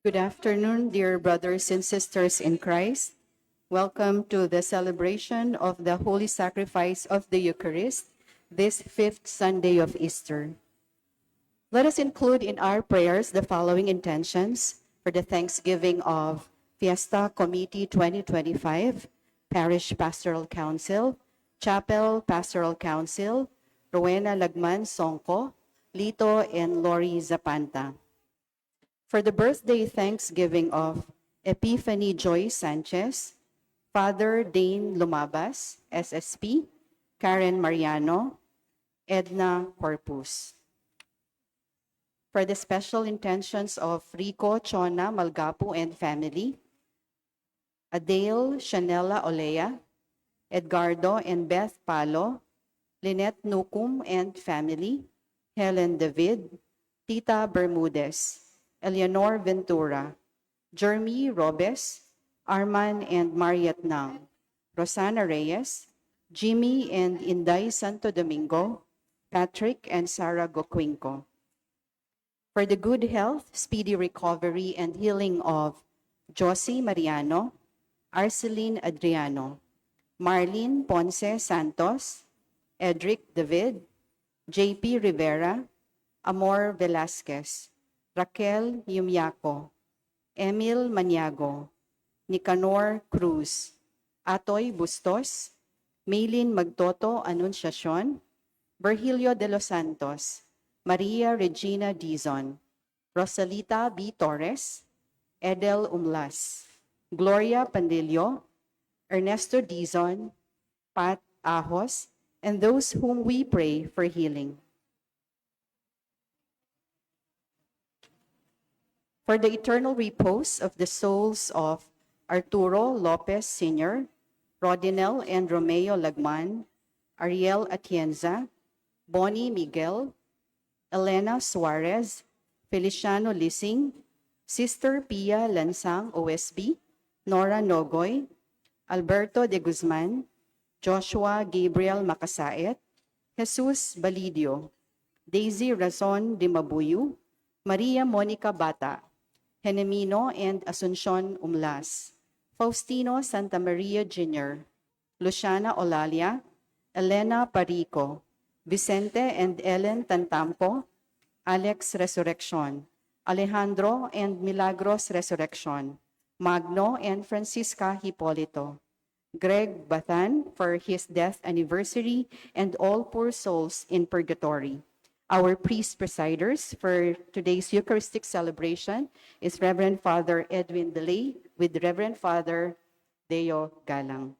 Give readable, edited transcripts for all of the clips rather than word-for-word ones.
Good afternoon, dear brothers and sisters in Christ. Welcome to the celebration of the Holy Sacrifice of the Eucharist, this fifth Sunday of Easter. Let us include in our prayers the following intentions for the Thanksgiving of Fiesta Committee 2025, Parish Pastoral Council, Chapel Pastoral Council, Rowena Lagman Songko, Lito and Lori Zapanta. For the birthday Thanksgiving of Epiphany Joy Sanchez, Father Dane Lumabas, SSP, Karen Mariano, Edna Corpus. For the special intentions of Rico Chona Malgapu and family, Adele Chanela Olea, Edgardo and Beth Palo, Lynette Nukum and family, Helen David, Tita Bermudez, Eleanor Ventura, Jeremy Robes, Arman and Mariat Nang, Rosana Reyes, Jimmy and Inday Santo Domingo, Patrick and Sarah Goquinco. For the good health, speedy recovery, and healing of Josie Mariano, Arceline Adriano, Marlene Ponce Santos, Edric David, JP Rivera, Amor Velasquez, Raquel Yumyaco, Emil Maniago, Nicanor Cruz, Atoy Bustos, Maylin Magtoto Anunciacion, Virgilio de los Santos, Maria Regina Dizon, Rosalita B. Torres, Edel Umlas, Gloria Pandillo, Ernesto Dizon, Pat Ahos, and those whom we pray for healing. For the eternal repose of the souls of Arturo Lopez Sr., Rodinel and Romeo Lagman, Ariel Atienza, Bonnie Miguel, Elena Suarez, Feliciano Lising, Sister Pia Lansang OSB, Nora Nogoy, Alberto de Guzman, Joshua Gabriel Makasait, Jesus Balidio, Daisy Razon de Mabuyu, Maria Monica Bata, Henemino and Asuncion Umlas, Faustino Santa Maria Jr., Luciana Olalia, Elena Parico, Vicente and Ellen Tantamco, Alex Resurrection, Alejandro and Milagros Resurrection, Magno and Francisca Hipolito, Greg Bathan for his death anniversary, and all poor souls in purgatory. Our priest presiders for today's Eucharistic celebration is Reverend Father Edwin Beley with Reverend Father Deo Galang.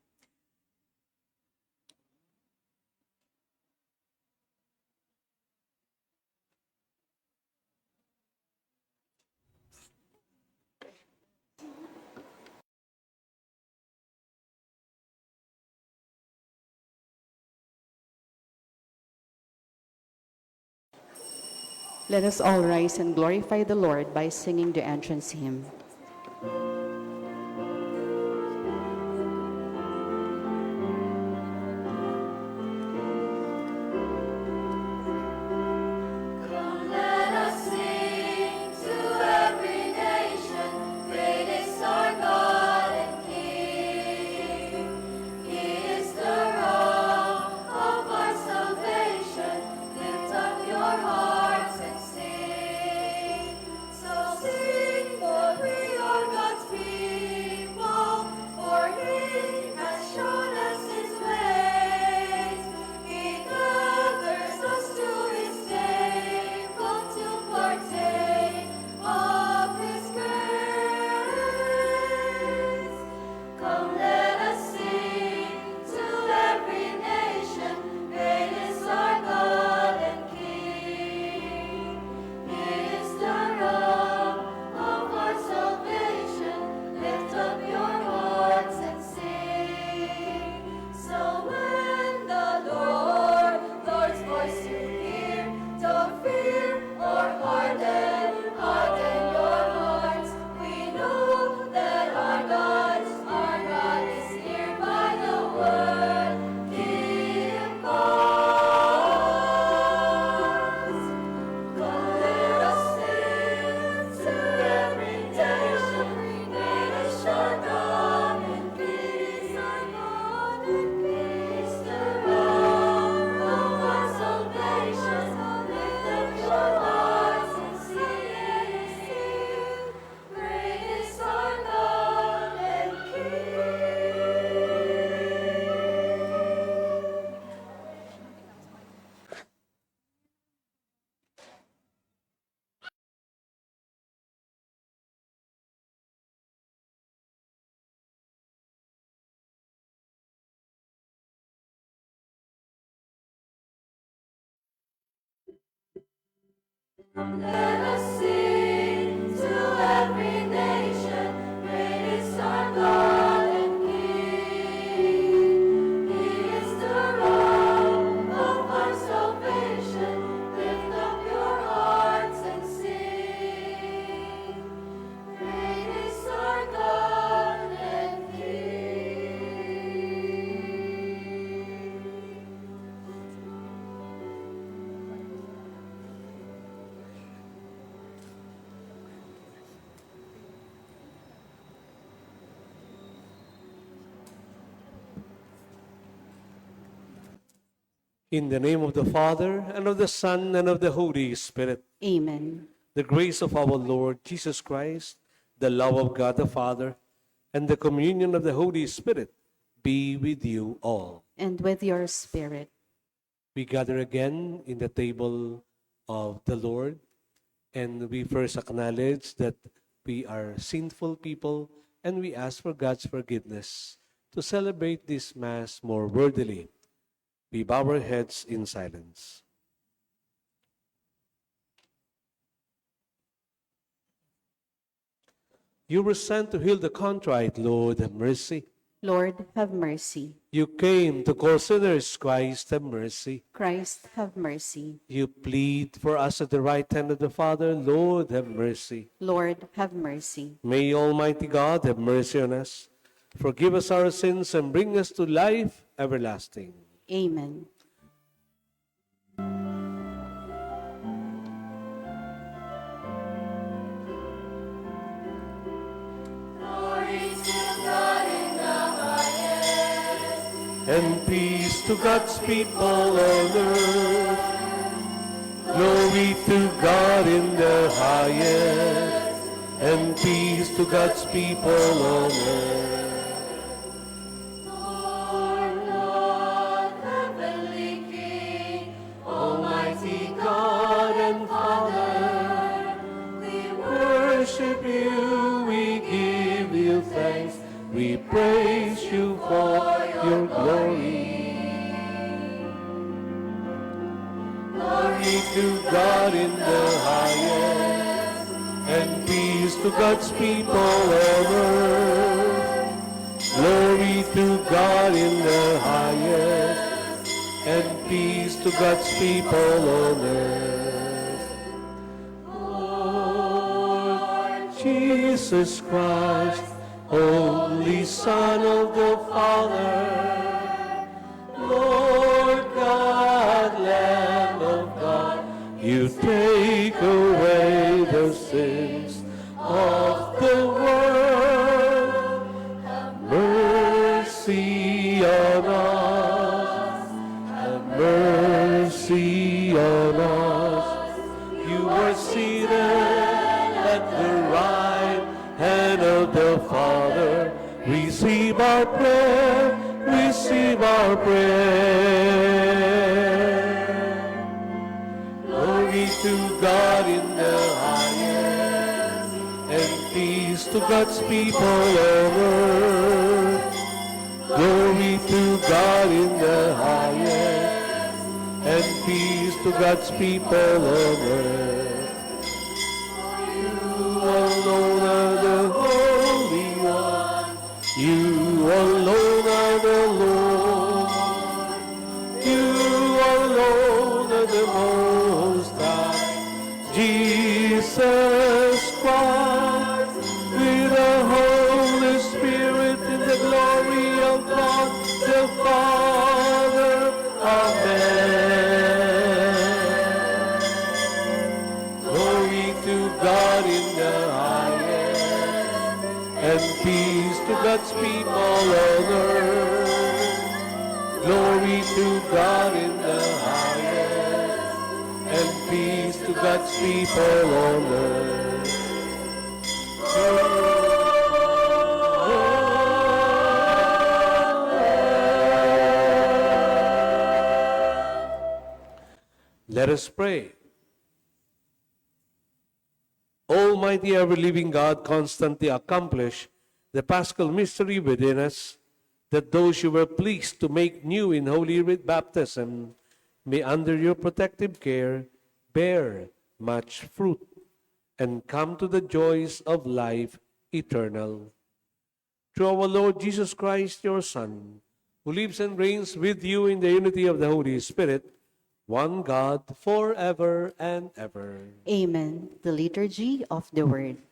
Let us all rise and glorify the Lord by singing the entrance hymn. Sing for Let us sing to every nation, great is our God and King. He is the rock of our salvation. Lift up your hearts and sing. Great is our God and King. In the name of the Father, and of the Son, and of the Holy Spirit. Amen. The grace of our Lord Jesus Christ, the love of God the Father, and the communion of the Holy Spirit be with you all. And with your spirit. We gather again in the table of the Lord, and we first acknowledge that we are sinful people, and we ask for God's forgiveness to celebrate this Mass more worthily. We bow our heads in silence. You were sent to heal the contrite, Lord, have mercy. Lord, have mercy. You came to call sinners, Christ, have mercy. Christ, have mercy. You plead for us at the right hand of the Father, Lord, have mercy. Lord, have mercy. May Almighty God have mercy on us, forgive us our sins, and bring us to life everlasting. Amen. Glory to God in the highest, And peace to God's people on earth. Glory to God in the highest, and peace to God's people on earth. Lord God, heavenly King, Almighty God and Father, we Worship you, we give you thanks, we praise you for your glory. Glory to God in the highest, and peace to God's people on earth. Glory to God in the highest, and peace to God's people on earth. Lord Jesus Christ, Holy Son of the Father, Lord God, Lamb of God, you take away the sins of the world. Have mercy on us. Have mercy on us. You are seated at the right hand of the Father. Receive our prayer. Receive our prayer. Glory to God in the highest, and peace to God's people on earth. Glory to God in the highest, and peace to God's people on earth. You alone are the Holy One. You alone are the Lord. You alone are the Most High. Jesus Christ, with the Holy Spirit in the glory of God the Father. Amen. Glory to God in the highest, and peace to God's people on earth. Glory to God in the highest, and peace to God's people on earth. Let us pray. Almighty ever-living God, constantly accomplish the Paschal mystery within us, that those you were pleased to make new in holy baptism may under your protective care bear much fruit, and come to the joys of life eternal. Through our Lord Jesus Christ, your Son, who lives and reigns with you in the unity of the Holy Spirit, one God, forever and ever. Amen. The Liturgy of the Word.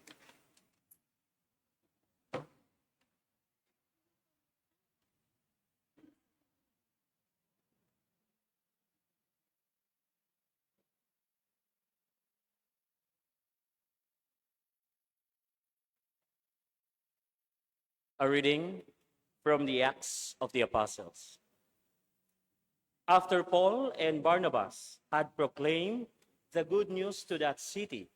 A reading from the Acts of the Apostles. After Paul and Barnabas had proclaimed the good news to that city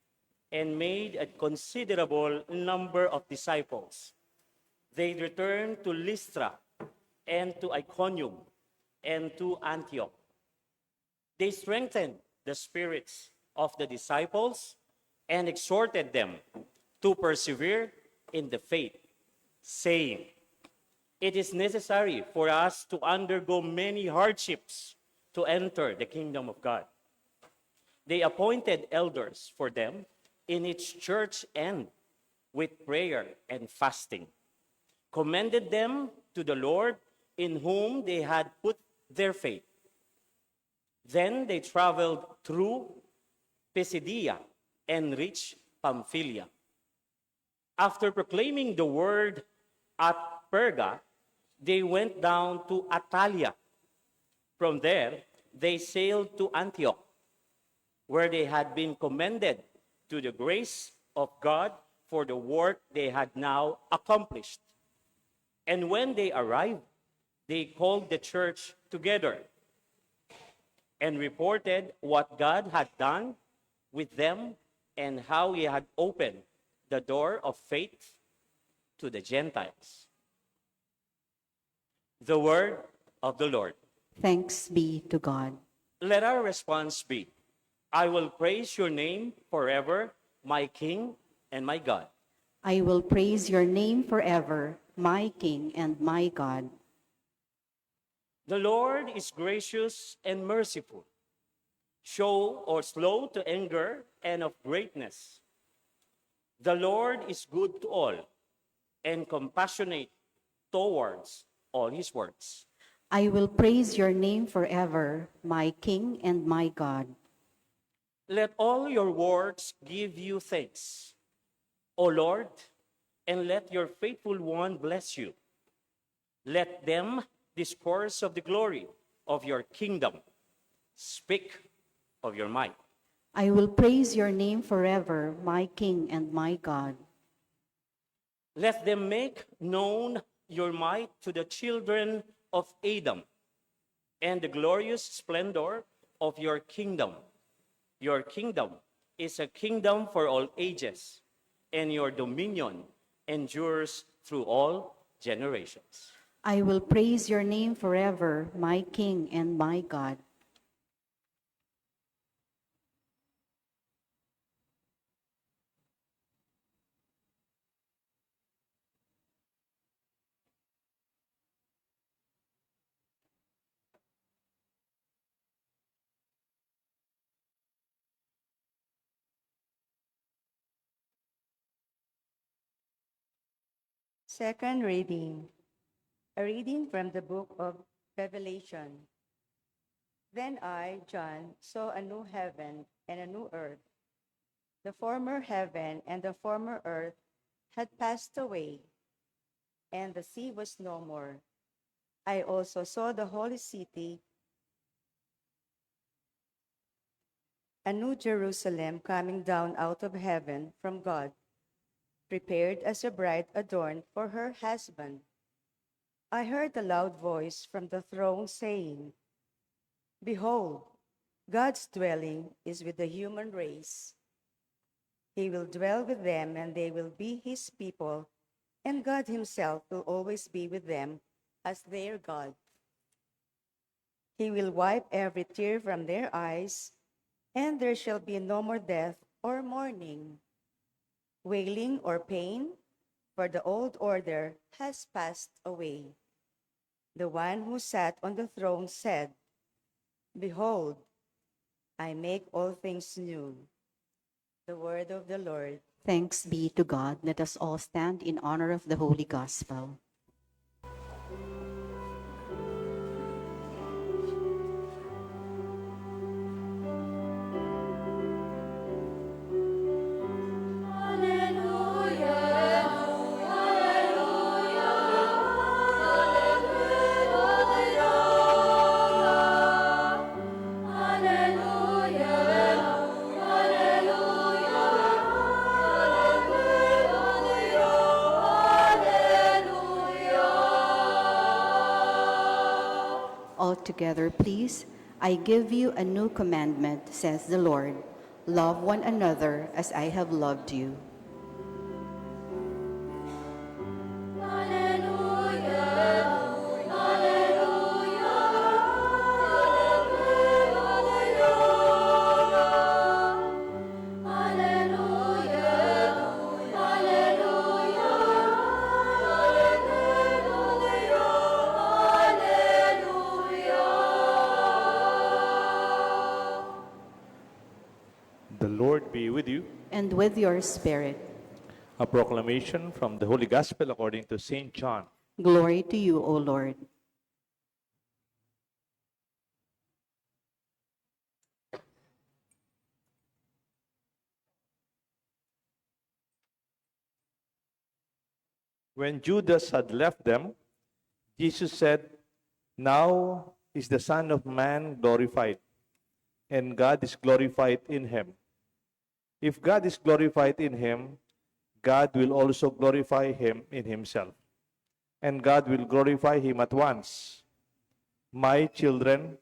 and made a considerable number of disciples, they returned to Lystra and to Iconium and to Antioch. They strengthened the spirits of the disciples and exhorted them to persevere in the faith, saying, "It is necessary for us to undergo many hardships to enter the kingdom of God." They appointed elders for them in each church and, with prayer and fasting, commended them to the Lord in whom they had put their faith. Then they traveled through Pisidia and reached Pamphylia. After proclaiming the word at Perga, they went down to Attalia. From there, they sailed to Antioch, where they had been commended to the grace of God for the work they had now accomplished. And when they arrived, they called the church together and reported what God had done with them and how he had opened the door of faith to the Gentiles. The word of the Lord. Thanks be to God. Let our response be, "I will praise your name forever, my King and my God." I will praise your name forever, my King and my God. The Lord is gracious and merciful, slow to anger and of greatness. The Lord is good to all and compassionate towards all his works. I will praise your name forever, my King and my God. Let all your works give you thanks, O Lord, and let your faithful one bless you. Let them discourse of the glory of your kingdom, speak of your might. I will praise your name forever, my King and my God. Let them make known your might to the children of Adam and the glorious splendor of your kingdom. Your kingdom is a kingdom for all ages, and your dominion endures through all generations. I will praise your name forever, my King and my God. Second reading, a reading from the book of Revelation. Then I, John, saw a new heaven and a new earth. The former heaven and the former earth had passed away, and the sea was no more. I also saw the holy city, a new Jerusalem coming down out of heaven from God, prepared as a bride adorned for her husband. I heard a loud voice from the throne saying, "Behold, God's dwelling is with the human race. He will dwell with them, and they will be his people, and God himself will always be with them as their God. He will wipe every tear from their eyes, and there shall be no more death or mourning, wailing or pain, for the old order has passed away." The one who sat on the throne said, "Behold, I make all things new." The word of the Lord. Thanks be to God. Let us all stand in honor of the Holy Gospel. All together, please. I give you a new commandment, says the Lord. Love one another as I have loved you. The Lord be with you. And with your spirit. A proclamation from the Holy Gospel according to St. John. Glory to you, O Lord. When Judas had left them, Jesus said, "Now is the Son of Man glorified, and God is glorified in him. If God is glorified in him, God will also glorify him in himself, and God will glorify him at once. My children,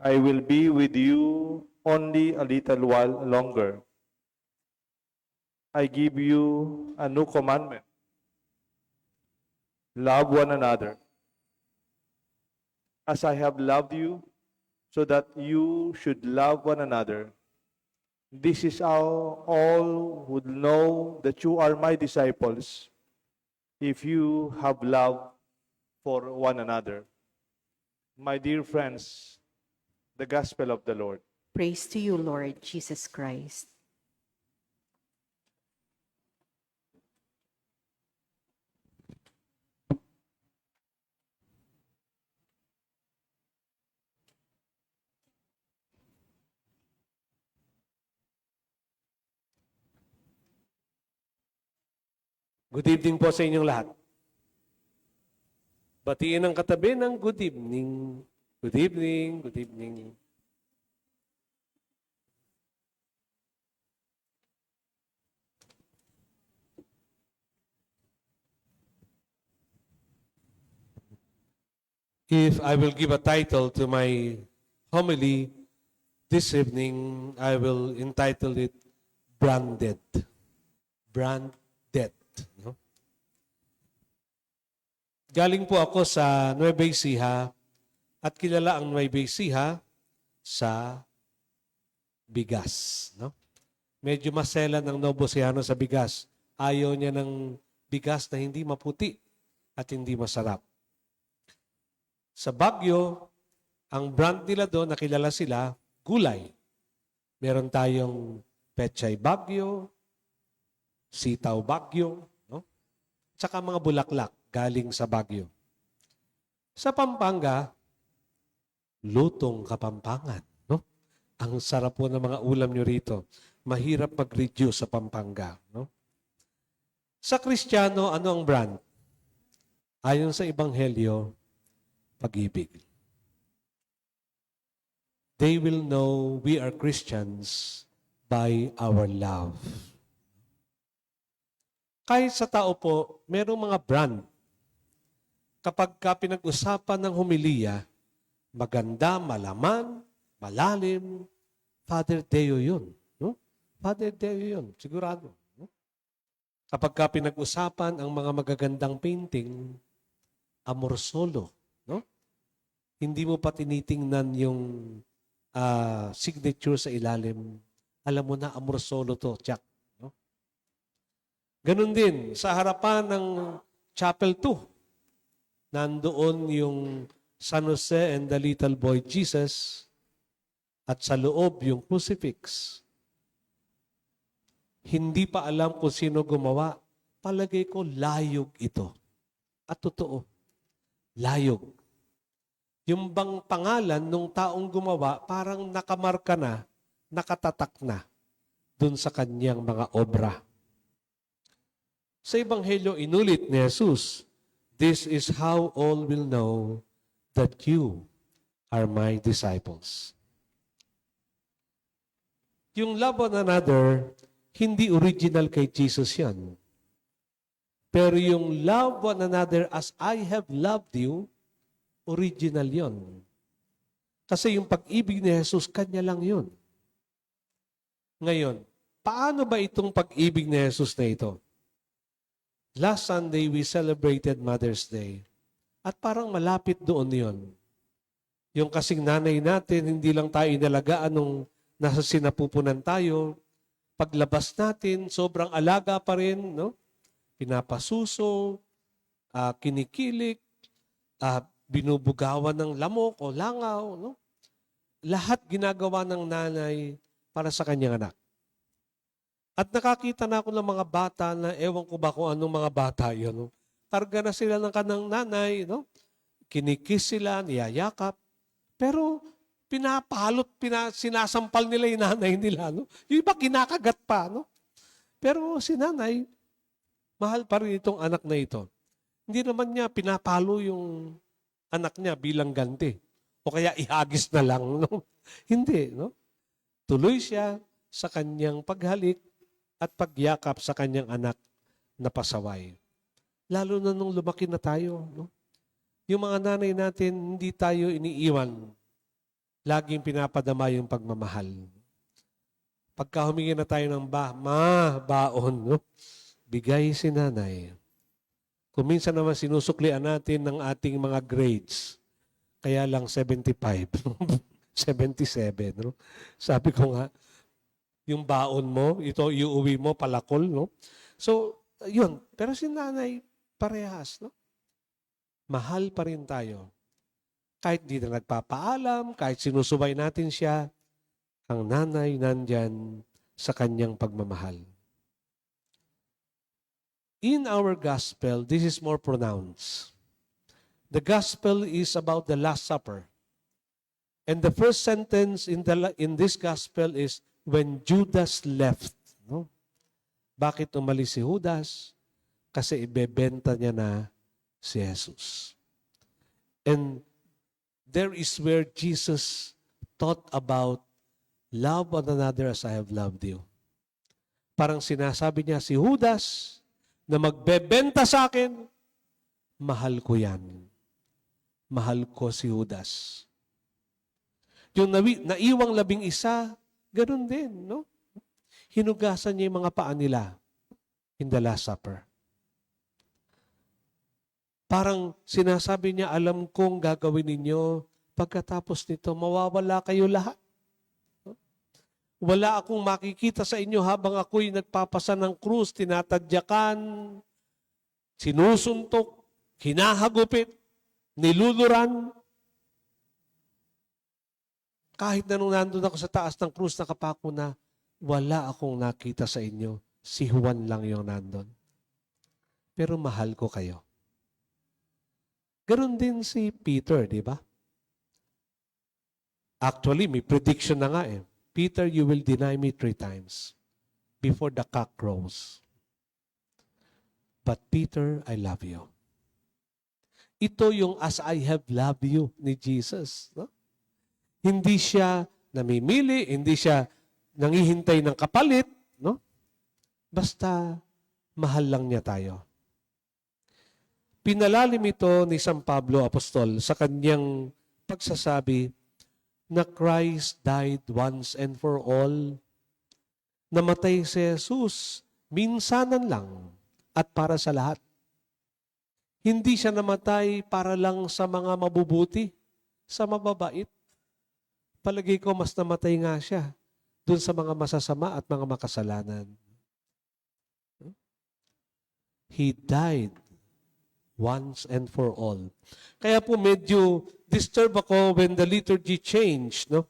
I will be with you only a little while longer. I give you a new commandment. Love one another. As I have loved you, so that you should love one another. This is how all would know that you are my disciples, if you have love for one another." My dear friends, the Gospel of the Lord. Praise to you, Lord Jesus Christ. Good evening po sa inyong lahat. Batiin ang katabi ng good evening. Good evening, good evening. If I will give a title to my homily this evening, I will entitle it Branded. Branded. No? Galing po ako sa Nueva Ecija at kilala ang Nueva Ecija sa bigas. No? Medyo masela ng Novociano sa bigas. Ayaw niya ng bigas na hindi maputi at hindi masarap. Sa Baguio, ang brand nila doon, nakilala sila, gulay. Meron tayong pechay Baguio, sitaw Baguio, no? Tsaka mga bulaklak galing sa Baguio. Sa Pampanga, lutong Kapampangan. No? Ang sarap po ng mga ulam nyo rito. Mahirap mag-reduce sa Pampanga. No? Sa Kristiyano, ano ang brand? Ayon sa Ebanghelyo, pag-ibig. They will know we are Christians by our love. Kahit sa tao po, merong mga brand. Kapag pinag-usapan ng homilya, maganda, malaman, malalim, Father Deo yun. No? Father Deo yun, sigurado. No? Kapag pinag-usapan ang mga magagandang painting, amor solo. No? Hindi mo pa tinitingnan yung signature sa ilalim. Alam mo na, amor solo to, Jack. No? Ganun din, sa harapan ng Chapel 2, nandoon yung San Jose and the Little Boy Jesus, at sa loob yung crucifix. Hindi pa alam kung sino gumawa. Palagay ko, layog ito. At totoo, layog. Yung bang pangalan nung taong gumawa, parang nakamarka na, nakatatak na dun sa kanyang mga obra. Sa Ebanghelyo, inulit ni Jesus, "This is how all will know that you are my disciples." Yung love one another, hindi original kay Jesus yan. Pero yung love one another as I have loved you, original yon. Kasi yung pag-ibig ni Jesus, kanya lang yun. Ngayon, paano ba itong pag-ibig ni Jesus na ito? Last Sunday, we celebrated Mother's Day. At parang malapit doon yon. Yung kasing nanay natin, hindi lang tayo inalagaan nung nasa sinapupunan tayo. Paglabas natin, sobrang alaga pa rin, no? Pinapasuso, kinikilik, binubugawan ng lamok o langaw, no? Lahat ginagawa ng nanay para sa kanyang anak. At nakakita na ako ng mga bata na ewan ko ba kung anong mga bata yun. No? Karga na sila ng kanang nanay, no? Kinikis sila, niyayakap. Pero pinapalot, sinasampal nila yung nanay nila. No? Yung iba kinakagat pa. No? Pero si nanay, mahal pa rin itong anak na ito. Hindi naman niya pinapalo yung anak niya bilang ganti. O kaya ihagis na lang. No? Hindi. No? Tuloy siya sa kanyang paghalik at pagyakap sa kanyang anak na pasaway. Lalo na nung lumaki na tayo. No? Yung mga nanay natin, hindi tayo iniiwan. Laging pinapadama yung pagmamahal. Pagka humingi na tayo ng baon, no? Bigay si nanay. Kung minsan naman sinusuklian natin ng ating mga grades, kaya lang 75, 77. No? Sabi ko nga, yung baon mo, ito iuwi mo, palakol. No? So, yun. Pero si nanay, parehas. No? Mahal pa rin tayo. Kahit di na nagpapaalam, kahit sinusubay natin siya, ang nanay nandyan sa kanyang pagmamahal. In our gospel, this is more pronounced. The gospel is about the Last Supper. And the first sentence in this gospel is, when Judas left. No? Bakit umalis si Judas? Kasi ibebenta niya na si Jesus. And there is where Jesus taught about love one another as I have loved you. Parang sinasabi niya, si Judas na magbebenta sa akin, mahal ko yan. Mahal ko si Judas. Yung naiwang 11, ganun din, no? Hinugasan niya yung mga paa nila in the Last Supper. Parang sinasabi niya, alam kong gagawin ninyo, pagkatapos nito, mawawala kayo lahat. Wala akong makikita sa inyo habang ako'y nagpapasa ng krus, tinatadyakan, sinusuntok, hinahagupit, niluluran. Kahit na nung nandun ako sa taas ng krus, nakapako na, wala akong nakita sa inyo. Si Juan lang yung nandun. Pero mahal ko kayo. Ganon din si Peter, di ba? Actually, may prediction na nga eh. Peter, you will deny me 3 times before the cock crows. But Peter, I love you. Ito yung as I have loved you ni Jesus. No? Hindi siya namimili, hindi siya nangihintay ng kapalit. No? Basta mahal lang niya tayo. Pinalalim ito ni San Pablo Apostol sa kanyang pagsasabi na Christ died once and for all. Namatay si Jesus minsanan lang at para sa lahat. Hindi siya namatay para lang sa mga mabubuti, sa mababait. Palagay ko mas namatay nga siya dun sa mga masasama at mga makasalanan. He died once and for all. Kaya po medyo disturb ako when the liturgy changed. No?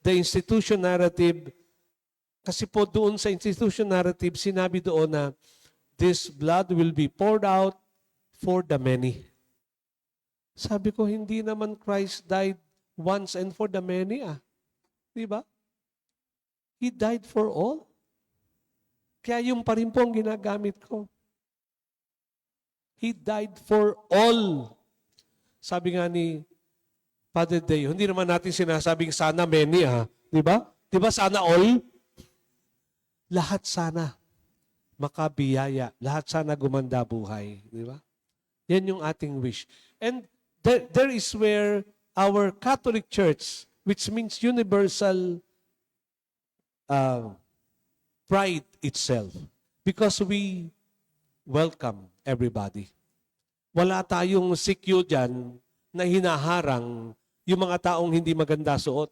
The institution narrative Kasi po doon sa institution narrative, sinabi doon na this blood will be poured out for the many. Sabi ko, hindi naman Christ died once and for the many Di ba? He died for all. Kaya yung pa rin po ang ginagamit ko. He died for all. Sabi nga ni Father Deo, hindi naman natin sinasabing sana many Di ba? Di ba sana all? Lahat sana makabiyaya. Lahat sana gumanda buhay. Di ba? Yan yung ating wish. And there is where our Catholic Church, which means universal pride itself. Because we welcome everybody. Wala tayong sikyo dyan na hinaharang yung mga taong hindi maganda suot.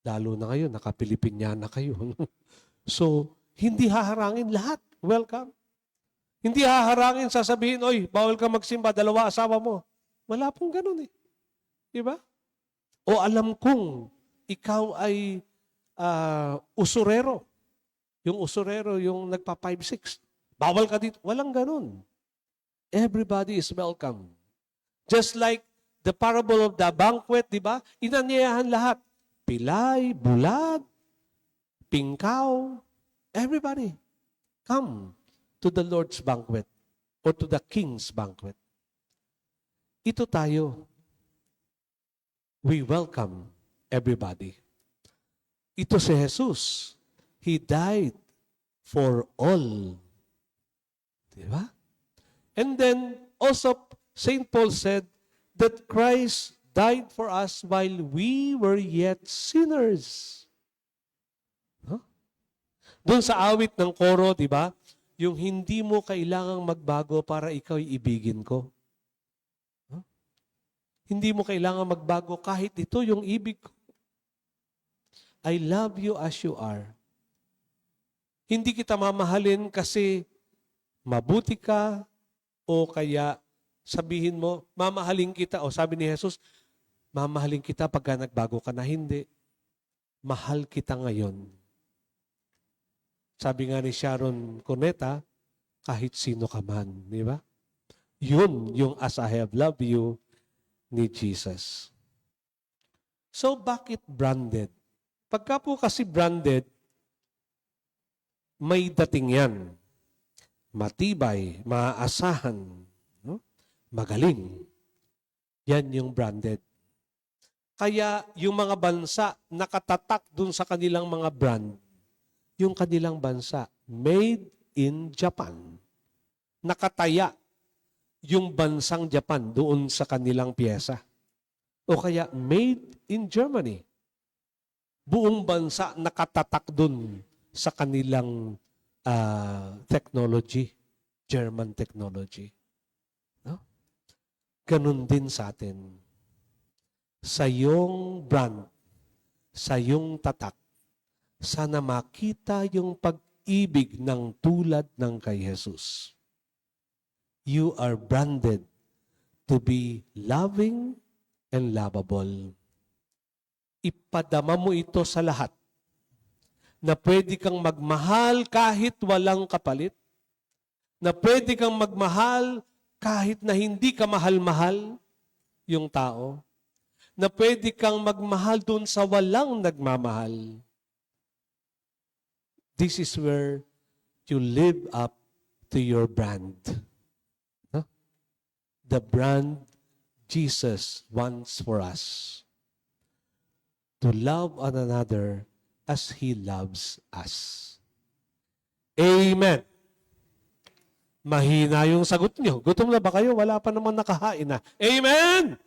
Lalo na kayo, naka-Pilipinyana kayo. So, hindi haharangin lahat. Welcome. Hindi haharangin, sasabihin, oy, bawal ka magsimba, 2 asawa mo. Wala pong ganun Diba? O alam kong ikaw ay usurero. Yung usurero, yung nagpa 5-6. Bawal ka dito. Walang ganun. Everybody is welcome. Just like the parable of the banquet, di ba? Inanyayahan lahat. Pilay, bulag, pingkaw, everybody. Come to the Lord's banquet or to the King's banquet. Ito tayo. We welcome everybody. Ito si Jesus. He died for all. Diba? And then, also, St. Paul said that Christ died for us while we were yet sinners. Huh? Doon sa awit ng koro, diba? Yung hindi mo kailangang magbago para ikaw ibigin ko. Huh? Hindi mo kailangang magbago kahit ito yung ibig ko. I love you as you are. Hindi kita mamahalin kasi mabuti ka o kaya sabihin mo, mamahalin kita. O sabi ni Jesus, mamahalin kita pagka nagbago ka na. Hindi. Mahal kita ngayon. Sabi nga ni Sharon Cuneta, kahit sino ka man. Di ba? Yun yung as I have loved you ni Jesus. So bakit branded? Pagka po kasi branded, may dating yan. Matibay, maaasahan, no? Magaling. Yan yung branded. Kaya yung mga bansa nakatatak dun sa kanilang mga brand, yung kanilang bansa, made in Japan. Nakataya yung bansang Japan doon sa kanilang pyesa. O kaya made in Germany. Buong bansa nakatatak dun sa kanilang technology, German technology. No? Ganun din sa atin. Sa iyong brand, sa iyong tatak, sana makita yung pag-ibig ng tulad ng kay Jesus. You are branded to be loving and lovable. Ipadama mo ito sa lahat na pwede kang magmahal kahit walang kapalit, na pwede kang magmahal kahit na hindi ka mahal-mahal yung tao, na pwede kang magmahal dun sa walang nagmamahal. This is where you live up to your brand. Huh? The brand Jesus wants for us. To love one another as He loves us. Amen. Mahina yung sagot nyo. Gutom na ba kayo? Wala pa naman nakahain na. Amen!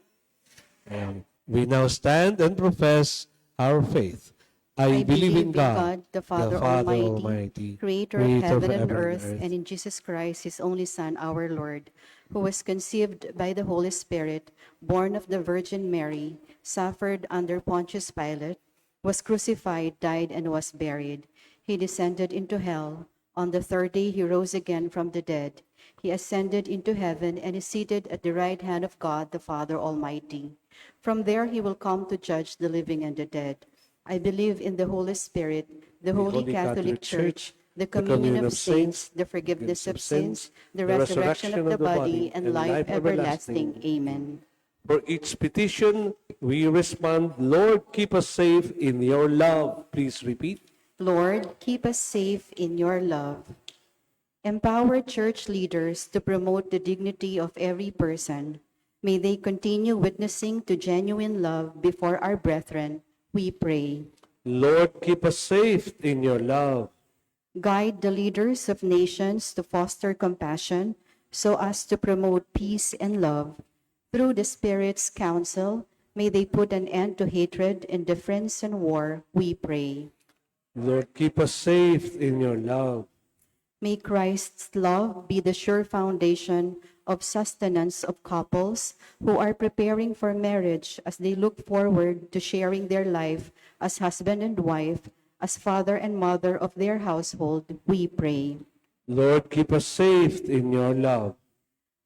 We now stand and profess our faith. I believe in God, the Father Almighty, Almighty, Creator of heaven and earth, and in Jesus Christ, His only Son, our Lord, who was conceived by the Holy Spirit, born of the Virgin Mary, suffered under Pontius Pilate, was crucified, died, and was buried. He descended into hell. On the third day he rose again from the dead. He ascended into heaven and is seated at the right hand of God, the Father Almighty. From there he will come to judge the living and the dead. I believe in the Holy Spirit, the Holy Catholic Church, the communion of saints, the forgiveness of sins, the resurrection of the body, and life everlasting. Amen. For each petition, we respond, Lord, keep us safe in your love. Please repeat. Lord, keep us safe in your love. Empower church leaders to promote the dignity of every person. May they continue witnessing to genuine love before our brethren, we pray. Lord, keep us safe in your love. Guide the leaders of nations to foster compassion so as to promote peace and love. Through the Spirit's counsel, may they put an end to hatred, indifference, and war, we pray. Lord, keep us safe in your love. May Christ's love be the sure foundation of sustenance of couples who are preparing for marriage as they look forward to sharing their life as husband and wife, as father and mother of their household, we pray. Lord, keep us safe in your love.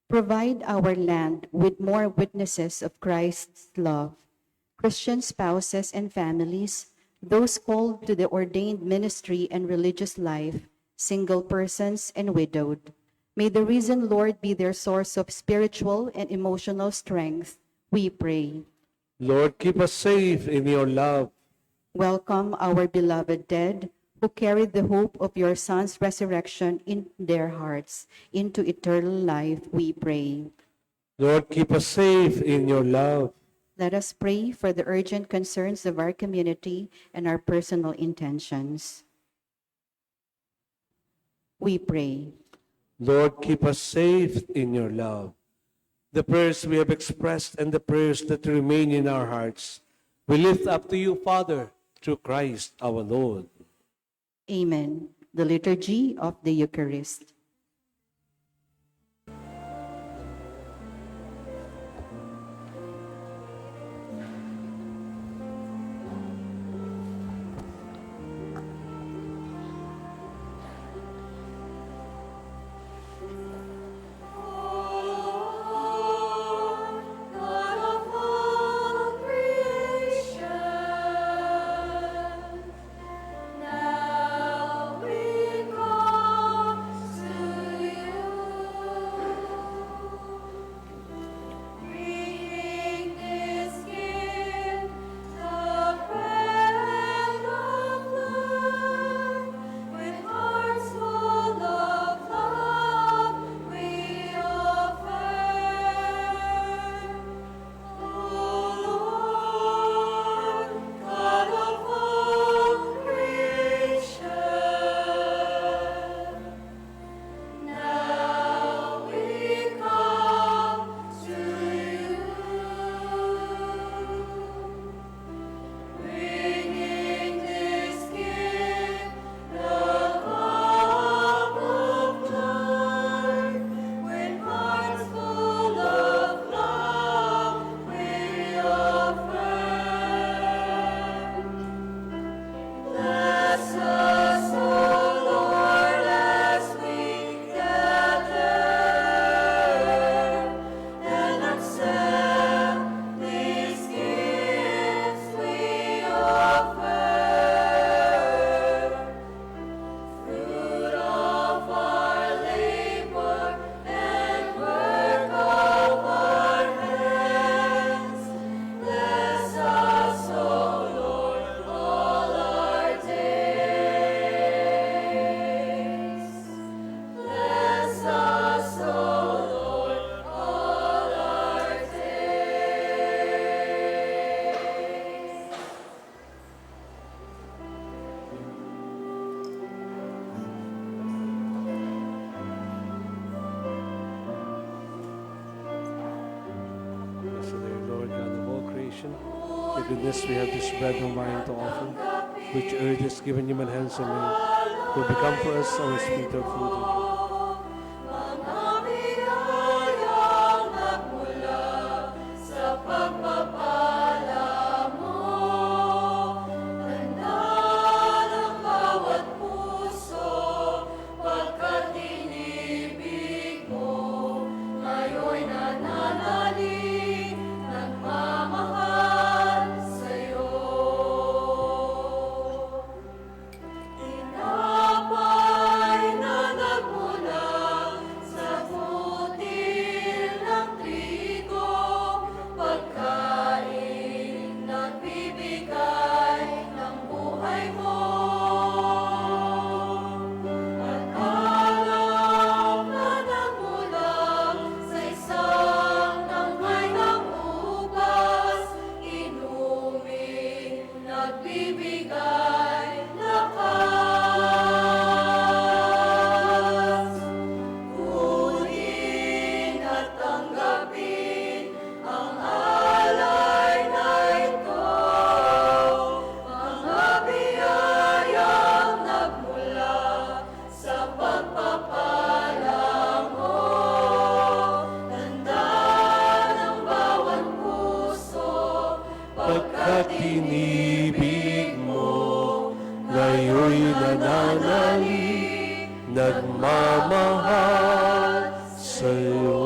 Provide our land with more witnesses of Christ's love. Christian spouses and families, those called to the ordained ministry and religious life, single persons and widowed. May the risen Lord be their source of spiritual and emotional strength, we pray. Lord, keep us safe in your love. Welcome our beloved dead who carried the hope of your Son's resurrection in their hearts into eternal life, we pray. Lord, keep us safe in your love. Let us pray for the urgent concerns of our community and our personal intentions. We pray. Lord, keep us safe in your love. The prayers we have expressed and the prayers that remain in our hearts, we lift up to you, Father, through Christ our Lord. Amen. The Liturgy of the Eucharist. God of all creation, now we come to you, bringing this gift, the bread of life, with hearts full of love we offer. O Lord, God of all creation, now we come to you, bringing this gift, the cup of life, with hearts full of love we offer. Bless us, O Lord, as we gather, and accept these gifts we offer. Fruit of our labor and work of our hands, bless us, O Lord, all our days. Bless us, O Lord, all our days. Blessed are you, Lord, God of all creation. With goodness we have this bread and wine to offer, which earth has given human hands and made, will become for us our spiritual food. Mga biyayang nagmula sa pagpapala mo, handa ng bawat puso, pagkat inibig mo, ngayon'y nananalig, nagmamahal sa'yo. ibigay lakas. Kunin at tanggapin ang alay na ito, mga biyayang nagmula sa pagpapala mo. Tanda ng bawat puso, Pagkat inibig mo, ngayon'y nananalig, nagmamahal sa'yo.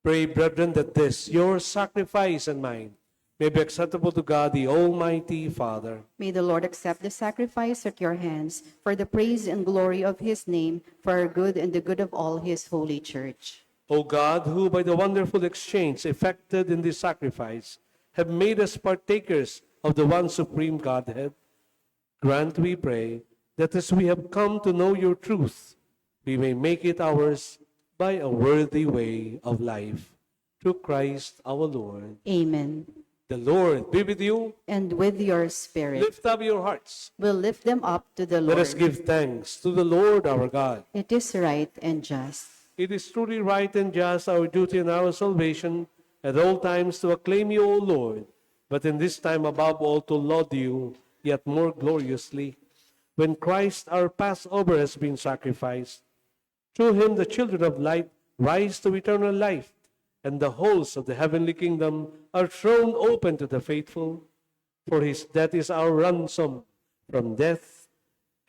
Pray, brethren, that this, your sacrifice and mine, may be acceptable to God, the Almighty Father. May the Lord accept the sacrifice at your hands for the praise and glory of his name, for our good and the good of all his holy church. O God, who by the wonderful exchange effected in this sacrifice have made us partakers of the one supreme Godhead, grant, we pray, that as we have come to know your truth, we may make it ours by a worthy way of life. Through Christ our Lord. Amen. The Lord be with you. And with your spirit, Lift up your hearts. we'll lift them up to the Let Lord. us give thanks to the Lord our God. It is right and just. It is truly right and just, our duty and our salvation, at all times to acclaim you, O Lord, but in this time above all to laud you yet more gloriously, when Christ our Passover has been sacrificed. Through him the children of light rise to eternal life, and the hosts of the heavenly kingdom are thrown open to the faithful. For his death is our ransom from death,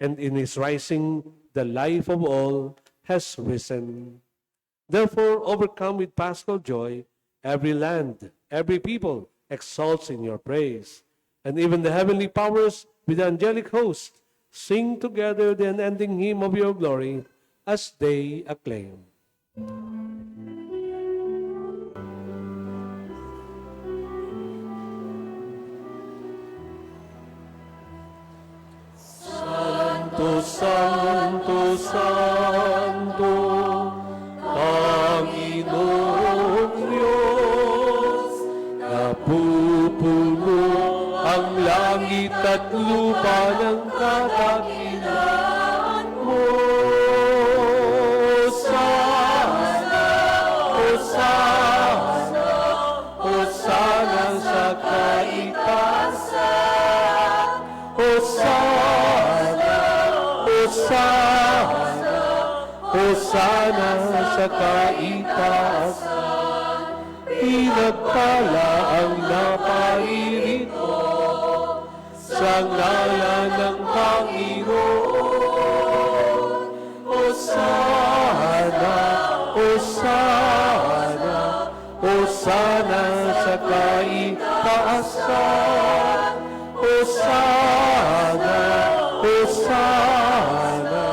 and in his rising the life of all has risen. Therefore, overcome with paschal joy, every land, every people exalts in your praise. And even the heavenly powers with the angelic host sing together the unending hymn of your glory as they acclaim. Santo, Santo, Santo, Panginoong Diyos, napupuno ang langit at lupa ng kadakilaan mo. Hosana, Hosana, Hosana sa kaitaasan. Hosana, Hosana, Hosana sa kaitaasan. Pinagpala ang naparirito sa ngalan ng Panginoon. Hosana, Hosana, Hosana sa kaitaasan. Hosana, Hosana,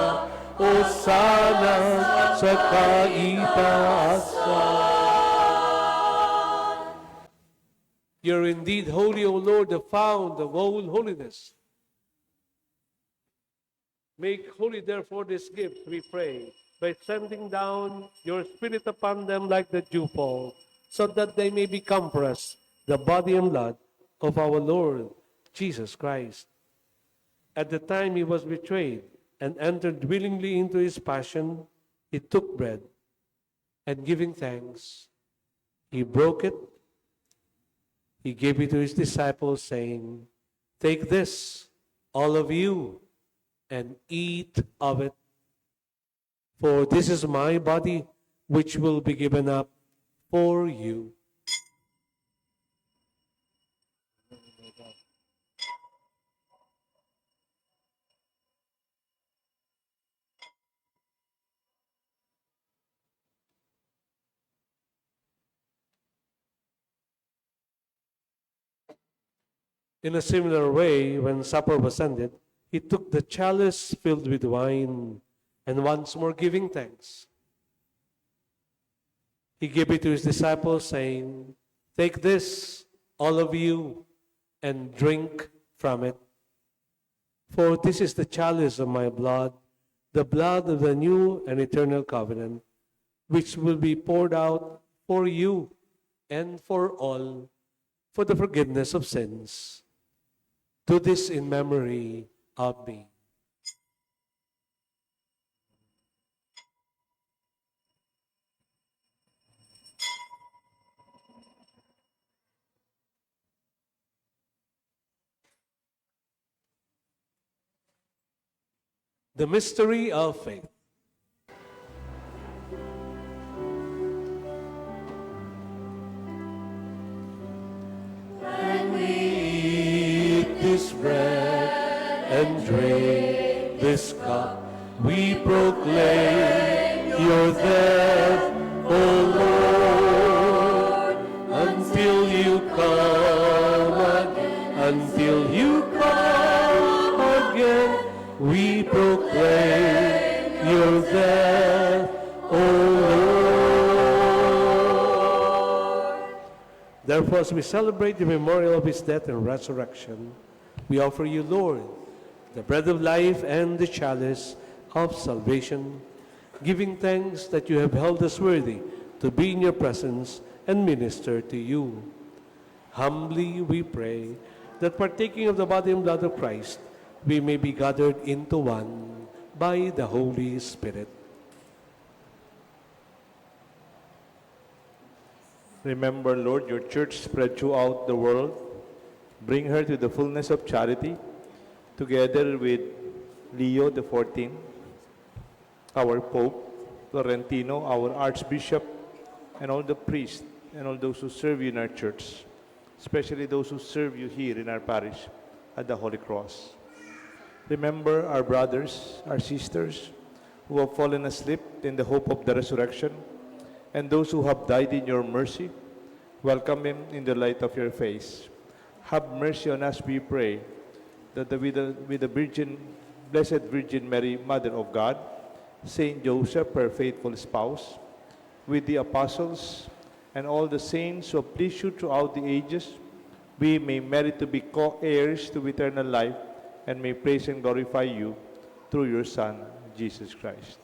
Hosana sa kaitaasan. You're indeed holy, O Lord, the fount of all holiness. Make holy, therefore, this gift, we pray, by sending down your Spirit upon them like the dewfall, so that they may become for us the body and blood of our Lord Jesus Christ. At the time he was betrayed and entered willingly into his passion, he took bread, and giving thanks, he broke it. He gave it to his disciples, saying, "Take this, all of you, and eat of it. For this is my body, which will be given up for you." In a similar way, when supper was ended, he took the chalice filled with wine, and once more giving thanks, he gave it to his disciples, saying, "Take this, all of you, and drink from it. For this is the chalice of my blood, the blood of the new and eternal covenant, which will be poured out for you and for all for the forgiveness of sins. Do this in memory of me. The mystery of faith. When we Eat this bread and drink this cup, we proclaim your death, O Lord, until you come again. Until you come again, we proclaim your death, O Lord. Therefore, as we celebrate the memorial of his death and resurrection, we offer you, Lord, the bread of life and the chalice of salvation, giving thanks that you have held us worthy to be in your presence and minister to you. Humbly we pray that partaking of the body and blood of Christ, we may be gathered into one by the Holy Spirit. Remember, Lord, your church spread throughout the world. Bring her to the fullness of charity, together with Leo XIV, our Pope, Florentino, our Archbishop, and all the priests and all those who serve you in our church, especially those who serve you here in our parish at the Holy Cross. Remember our brothers, our sisters, who have fallen asleep in the hope of the resurrection, and those who have died in your mercy. Welcome them in the light of your face. Have mercy on us, we pray, that with the Virgin, Blessed Virgin Mary, Mother of God, Saint Joseph, her faithful spouse, with the apostles and all the saints who have pleased you throughout the ages, we may merit to be co-heirs to eternal life and may praise and glorify you through your Son, Jesus Christ.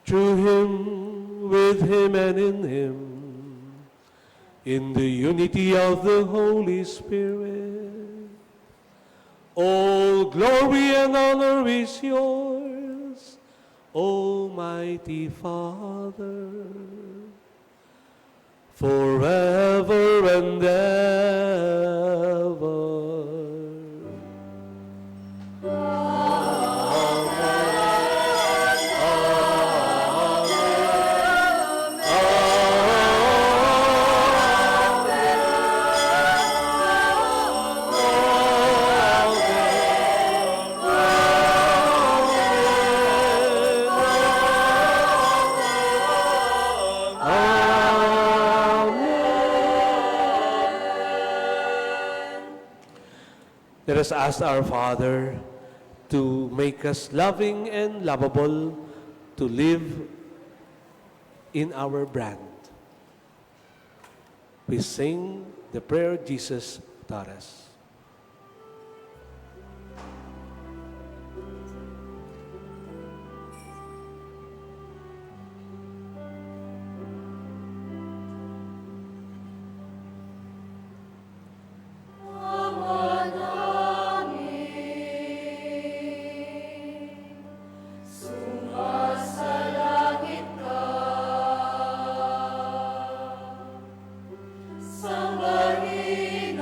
Through him, with him, and in him, in the unity of the Holy Spirit, all glory and honor is yours, Almighty Father, forever and ever. Let us ask our Father to make us loving and lovable, to live in our brand. We sing the prayer Jesus taught us. Sambahin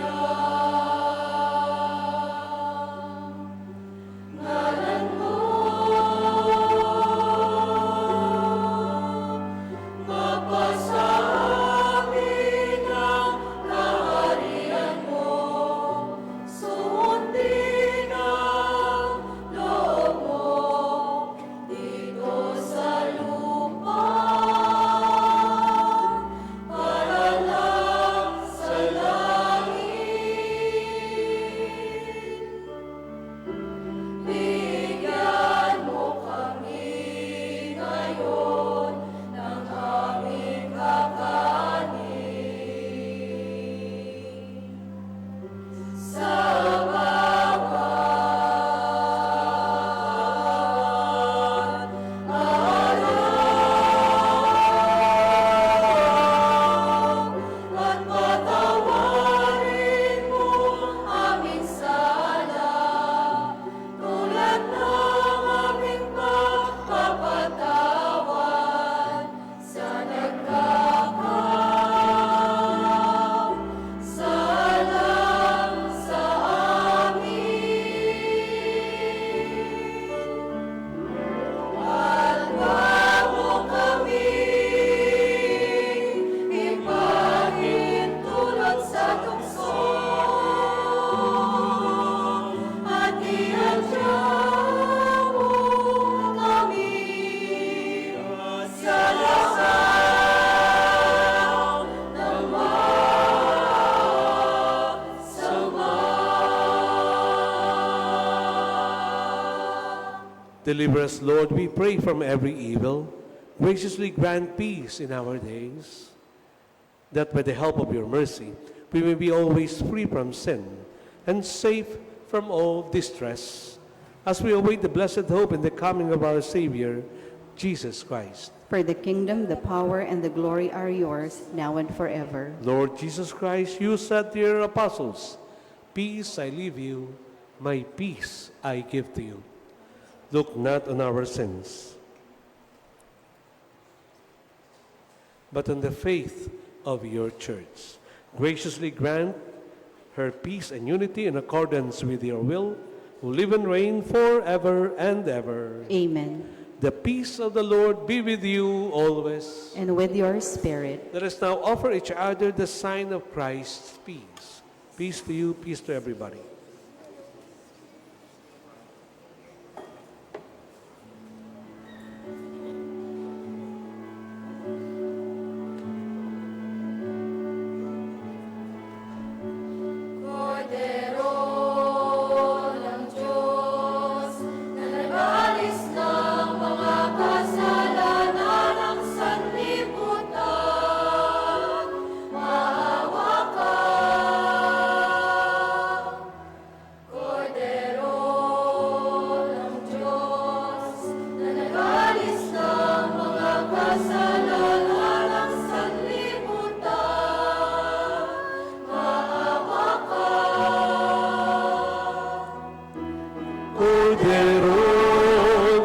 Deliver us, Lord, we pray, from every evil. Graciously grant peace in our days, that by the help of your mercy, we may be always free from sin and safe from all distress, as we await the blessed hope and the coming of our Savior, Jesus Christ. For the kingdom, the power, and the glory are yours, now and forever. Lord Jesus Christ, you said to your apostles, "Peace I leave you, my peace I give to you." Look not on our sins, but on the faith of your church. Graciously grant her peace and unity in accordance with your will, who live and reign forever and ever. Amen. The peace of the Lord be with you always. And with your spirit. Let us now offer each other the sign of Christ's peace. Peace to you, peace to everybody. Cordero ng Diyos, na nag-alis ng mga kasalanan ng sanlibutan, maawa ka. Cordero ng Diyos, na nag-alis ng mga kasalanan ng sanlibutan, maawa ka. Cordero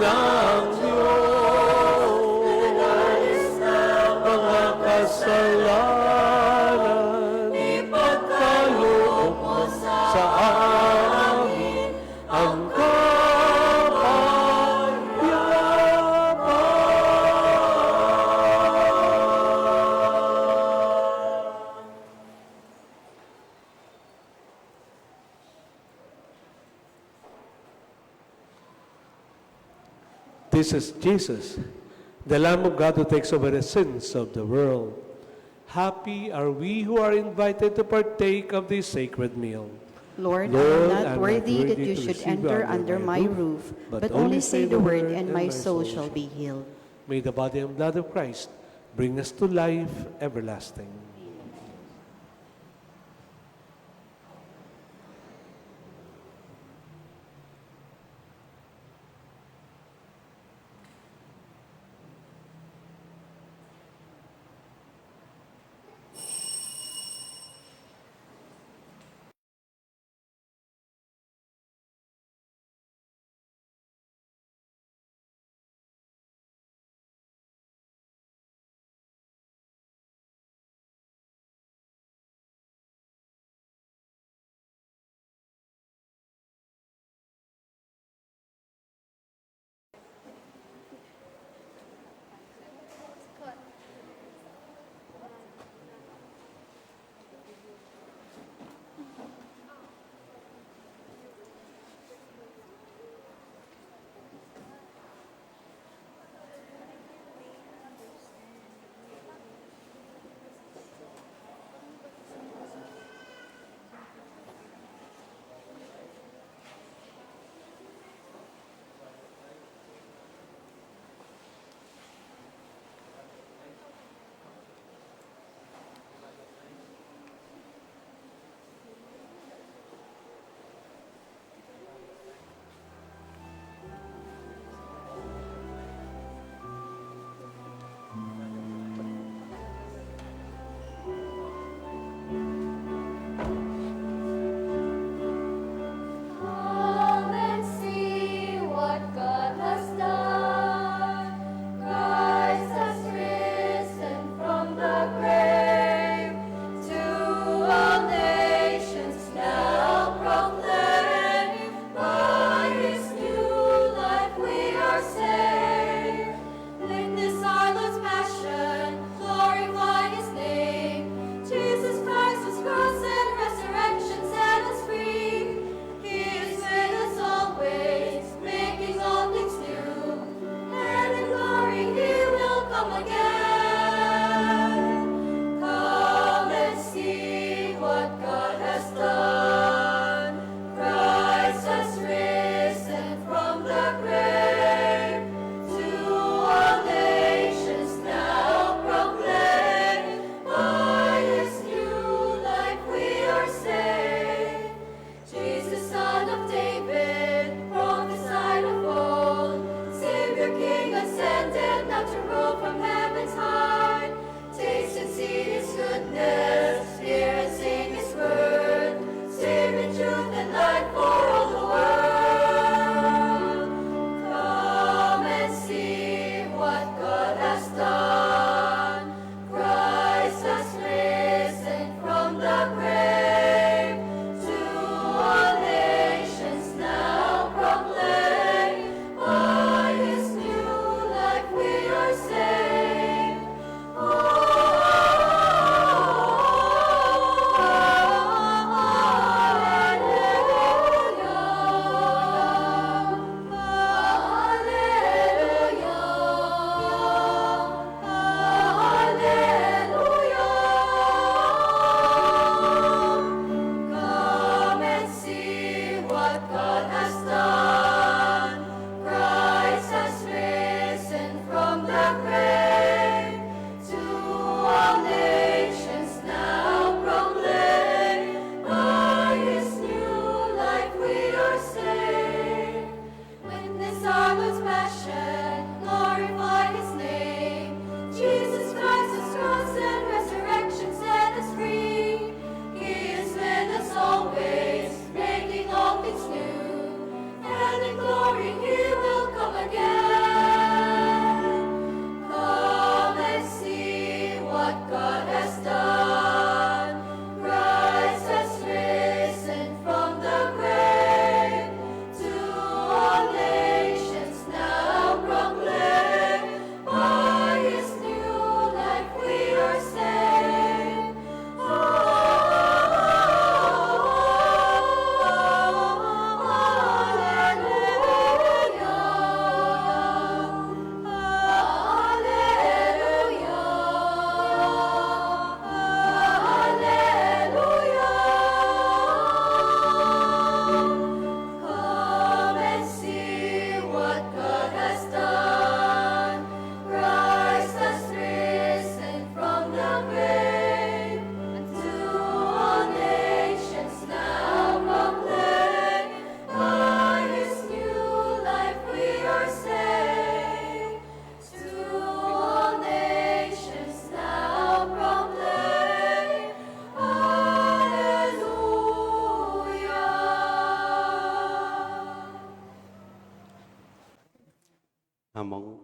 ng Diyos, mga kasalanan, ipagkaloob mo sa amin ang kapayapaan. This is Jesus, the Lamb of God who takes away the sins of the world. Happy are we who are invited to partake of this sacred meal. Lord, Lord, I am not worthy that you should enter under my roof, but only say the word, and my soul shall be healed. May the body and blood of Christ bring us to life everlasting. among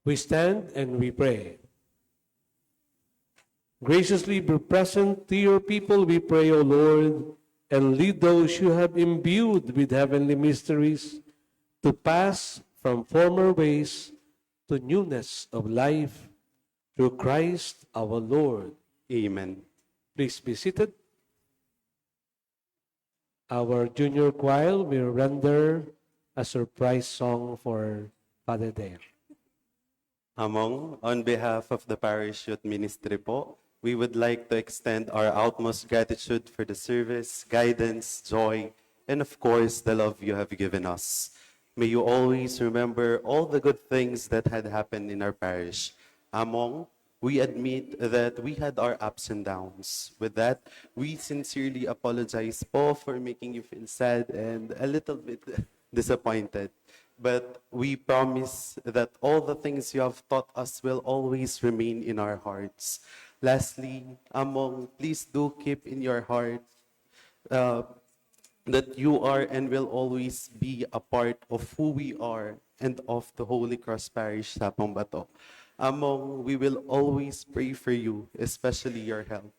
We stand and we pray. Graciously be present to your people, we pray, O Lord, and lead those you have imbued with heavenly mysteries to pass from former ways to newness of life through Christ our Lord. Amen. Please be seated. Our junior choir will render a surprise song for Father Deo. Among, on behalf of the Parish Youth Ministry po, we would like to extend our utmost gratitude for the service, guidance, joy, and of course, the love you have given us. May you always remember all the good things that had happened in our parish. Among, we admit that we had our ups and downs. With that, we sincerely apologize po for making you feel sad and a little bit disappointed. But we promise that all the things you have taught us will always remain in our hearts. Lastly, Among, please do keep in your heart that you are and will always be a part of who we are and of the Holy Cross Parish Sapangbato. Among, we will always pray for you, especially your health.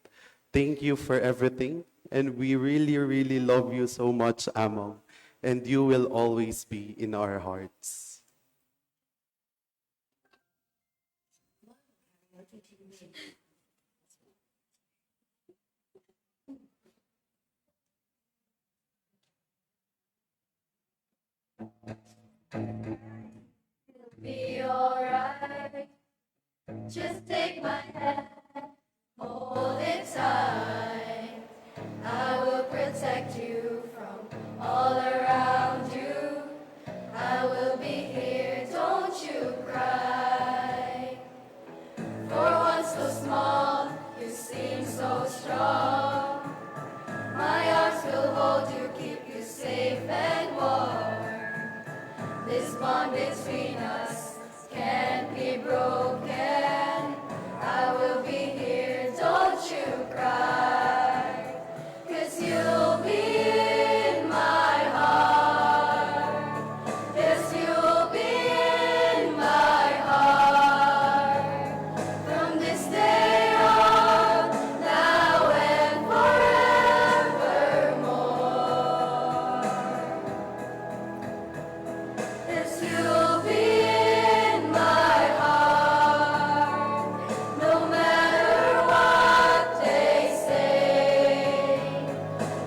Thank you for everything, and we really, really love you so much, Among, and you will always be in our hearts. Be alright. Just take my hand, hold it tight. I will protect you from all around you. I will be here, don't you cry. For one so small, you seem so strong. My arms will hold you, keep you safe and warm. This bond between us can't be broken. I will be here, don't you cry. 'Cause you'll be in my heart. Yes, you'll be in my heart. From this day on, now and forevermore. Yes, you'll be in my heart, no matter what they say.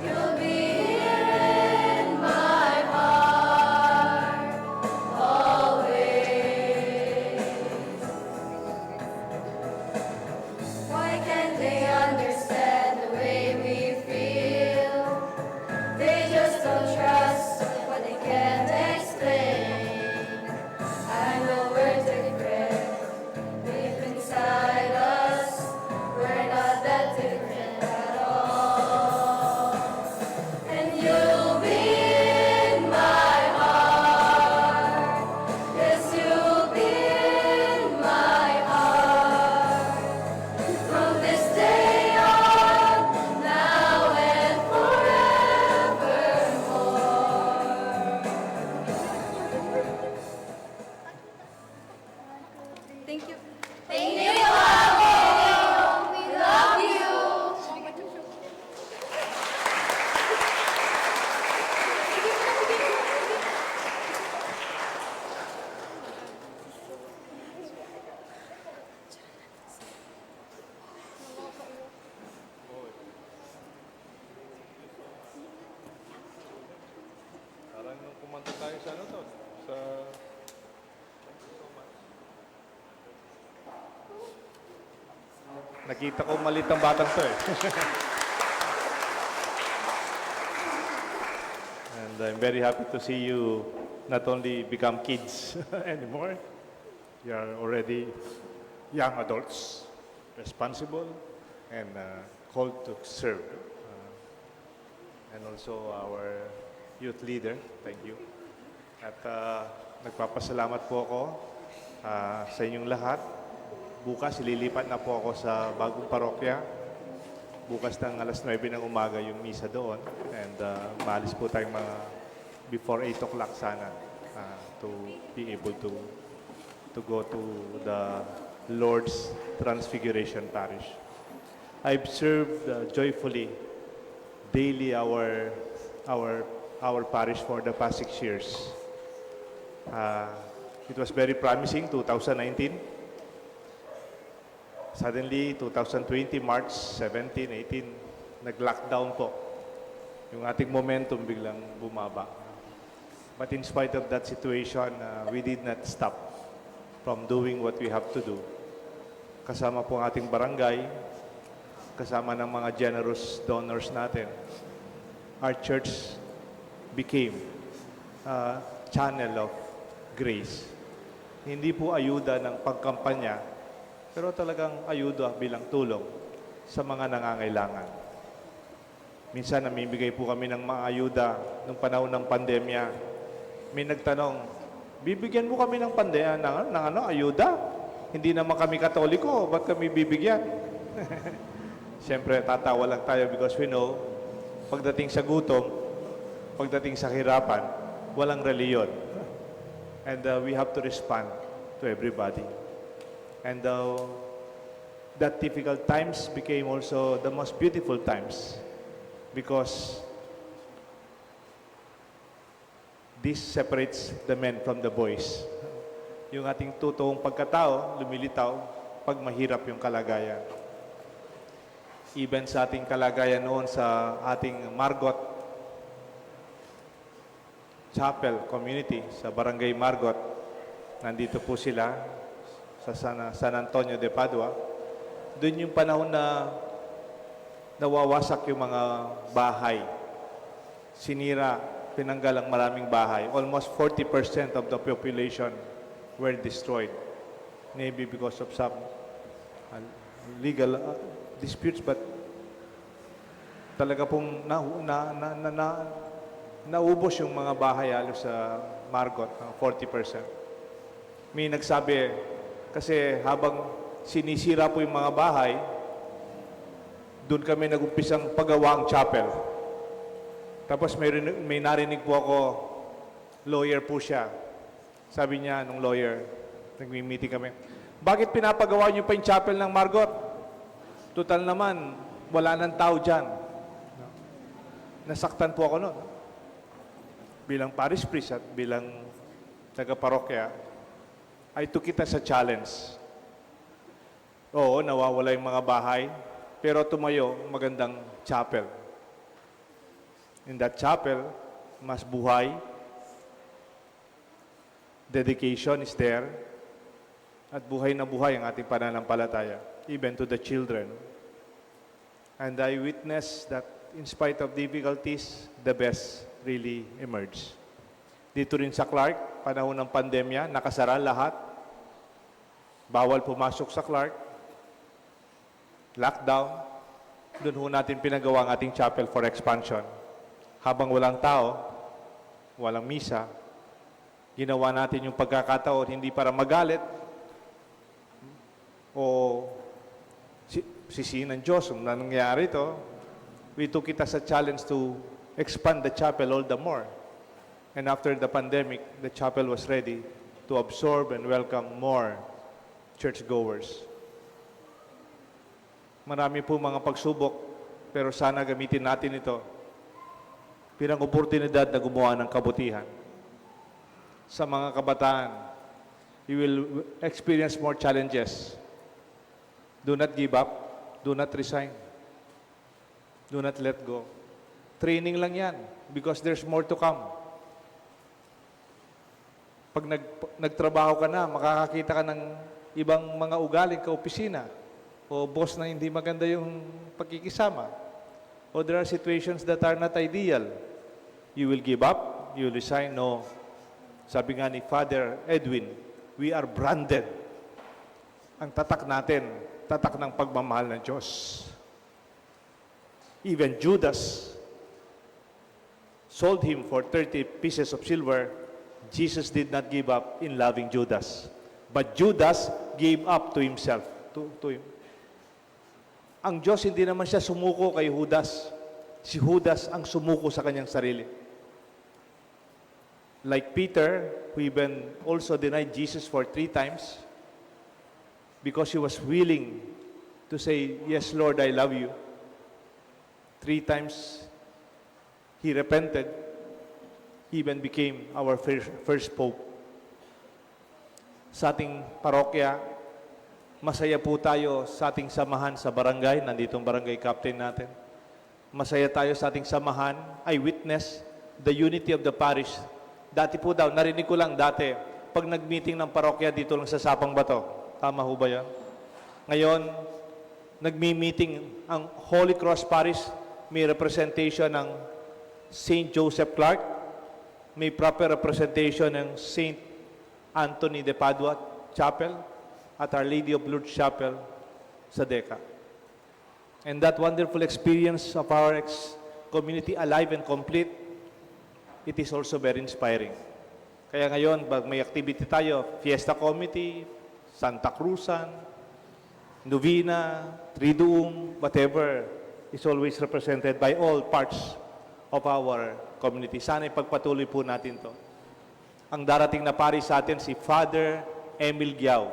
You'll be here in my heart, always. Why can't they understand the way we feel? They just don't trust what they can't explain. I know we're different, deep inside us, we're not that different at all. And you'll be in my heart. Yes, you'll be in my heart. From this day on, now and forevermore. Thank you. Thank you, Ate. We love you. Parang nung kumanta tayo sa ano to, sa... Nakita ko malit ang batang to eh. And I'm very happy to see you not only become kids anymore, you are already young adults, responsible and called to serve. And also our youth leader, thank you. At nagpapasalamat po ako sa inyong lahat. Bukas ililipat na po ako sa bagong parokya. bukas ng alas 9 ng umaga yung misa doon. And maalis po tayong mga before 8 o'clock sana to be able to go to the Lord's Transfiguration Parish. I've served joyfully daily our parish for the past 6 years. It was very promising, 2019. Suddenly, 2020, March 17, 18, nag-lockdown po. Yung ating momentum biglang bumaba. But in spite of that situation, we did not stop from doing what we have to do. Kasama po ang ating barangay, kasama ng mga generous donors natin, our church became a channel of grace. Hindi po ayuda ng pagkampanya, pero talagang ayuda bilang tulong sa mga nangangailangan. Minsan namimigay po kami ng mga ayuda nung panahon ng pandemya. May nagtanong, bibigyan mo kami ng ng ayuda? Hindi naman kami Katoliko, ba't kami bibigyan? Siyempre, tatawa lang tayo because we know, pagdating sa gutom, pagdating sa hirapan, walang reliyon. And we have to respond to everybody. And that difficult times became also the most beautiful times because this separates the men from the boys. Yung ating totoong pagkatao, lumilitaw pag mahirap yung kalagayan. Even sa ating kalagayan noon sa ating Margot Chapel community, sa Barangay Margot, nandito po sila sa San Antonio de Padua. Doon yung panahon na nawawasak yung mga bahay. Sinira, pinanggal ang maraming bahay. Almost 40% of the population were destroyed. Maybe because of some legal disputes, but talaga pong naubos yung mga bahay halos sa Margot, 40%. May nagsabi, kasi habang sinisira po yung mga bahay, doon kami nag-umpisang paggawa ang chapel. Tapos may narinig po ako, lawyer po siya. Sabi niya, nung lawyer, nagmi-meeting kami, bakit pinapagawa niyo pa yung chapel ng Margot? Total naman, wala nang tao dyan. Nasaktan po ako noon. Bilang parish priest at bilang taga-parokya, I took it as a challenge. Oo, nawawala yung mga bahay, pero tumayo magandang chapel. In that chapel, mas buhay, dedication is there, at buhay na buhay ang ating pananampalataya, even to the children. And I witnessed that in spite of difficulties, the best really emerged. Dito rin sa Clark, panahon ng pandemya, nakasara lahat. Bawal pumasok sa Clark. Lockdown. Doon ho natin pinagawa ang ating chapel for expansion. Habang walang tao, walang misa, ginawa natin yung pagkakataon hindi para magalit o sisihin ng Diyos kung nangyari ito. We took it as a challenge to expand the chapel all the more. And after the pandemic, the chapel was ready to absorb and welcome more churchgoers. Marami po mga pagsubok, pero sana gamitin natin ito bilang oportunidad na gumawa ng kabutihan. Sa mga kabataan, you will experience more challenges. Do not give up. Do not resign. Do not let go. Training lang yan because there's more to come. Pag nagtrabaho ka na, makakakita ka ng ibang mga ugaling ka-opisina o boss na hindi maganda yung pagkikisama. O there are situations that are not ideal. You will give up? You will resign? No. Sabi nga ni Father Edwin, we are branded. Ang tatak natin, tatak ng pagmamahal ng Diyos. Even Judas sold him for 30 pieces of silver. Jesus did not give up in loving Judas. But Judas gave up to himself. To him. Ang Diyos hindi naman siya sumuko kay Judas. Si Judas ang sumuko sa kanyang sarili. Like Peter, who even also denied Jesus for 3 times because he was willing to say, "Yes, Lord, I love you." 3 times he repented. He even became our first pope. Sa ating parokya, masaya po tayo sa ating samahan sa barangay. Nandito ang barangay captain natin. Masaya tayo sa ating samahan. I witness the unity of the parish. Dati po daw, narinig ko lang dati, pag nag-meeting ng parokya dito lang sa Sapang Bato. Tama ho ba yan? Ngayon, nagmi-meeting ang Holy Cross Parish. May representation ng St. Joseph Clark. May proper representation ng St. Anthony de Padua Chapel at Our Lady of Lourdes Chapel sa DECA. And that wonderful experience of our community alive and complete, it is also very inspiring. Kaya ngayon, pag may activity tayo, Fiesta Committee, Santa Cruzan, Novena, Triduum, whatever, is always represented by all parts of our community. Sana ipagpatuloy po natin to. Ang darating na parish sa atin, si Father Emil Giao,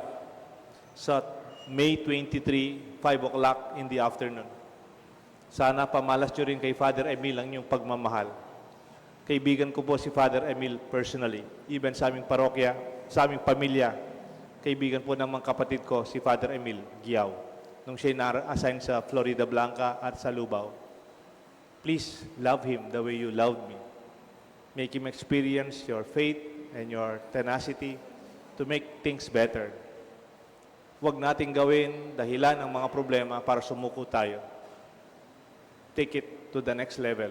sa May 23, 5 o'clock in the afternoon. Sana pamalas nyo rin kay Father Emil ang inyong pagmamahal. Kaibigan ko po si Father Emil personally. Even sa aming parokya, sa aming pamilya, kaibigan po ng mga kapatid ko si Father Emil Giao nung siya na-assign sa Florida Blanca at sa Lubao. Please love him the way you loved me. Make him experience your faith and your tenacity to make things better. Huwag nating gawin dahilan ng mga problema para sumuko tayo. Take it to the next level.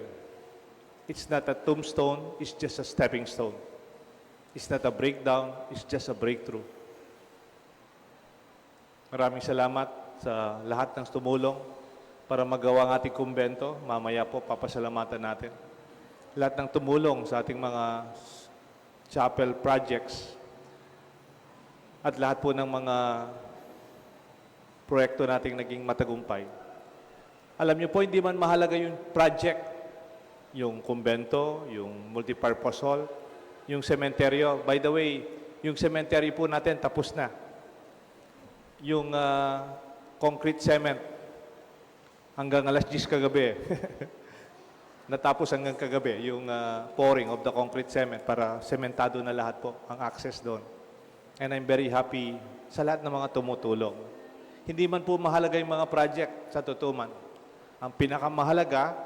It's not a tombstone, it's just a stepping stone. It's not a breakdown, it's just a breakthrough. Maraming salamat sa lahat ng tumulong para magawa ang ating kumbento. Mamaya po, papasalamatan natin. Lahat ng tumulong sa ating mga chapel projects at lahat po ng mga proyekto nating naging matagumpay. Alam niyo po, hindi man mahalaga yung project, yung kumbento, yung multipurpose hall, yung sementeryo. By the way, yung sementeryo po natin tapos na. Yung concrete cement hanggang alas 10 kagabi. Natapos hanggang kagabi yung pouring of the concrete cement para sementado na lahat po ang access doon. And I'm very happy sa lahat ng mga tumutulong. Hindi man po mahalaga yung mga project sa totoo man. Ang pinakamahalaga,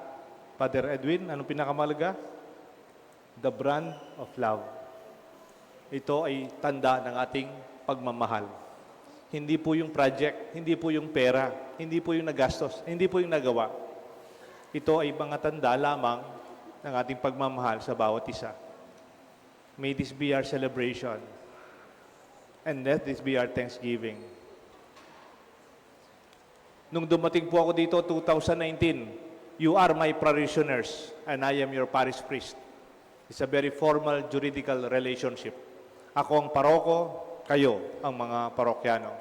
Father Edwin, anong pinakamahalaga? The brand of love. Ito ay tanda ng ating pagmamahal. Hindi po yung project, hindi po yung pera, hindi po yung nagastos, hindi po yung nagawa. Ito ay mga tanda lamang ng ating pagmamahal sa bawat isa. May this be our celebration. And let this be our thanksgiving. Nung dumating po ako dito, 2019, you are my parishioners and I am your parish priest. It's a very formal juridical relationship. Ako ang paroko, kayo ang mga parokyano.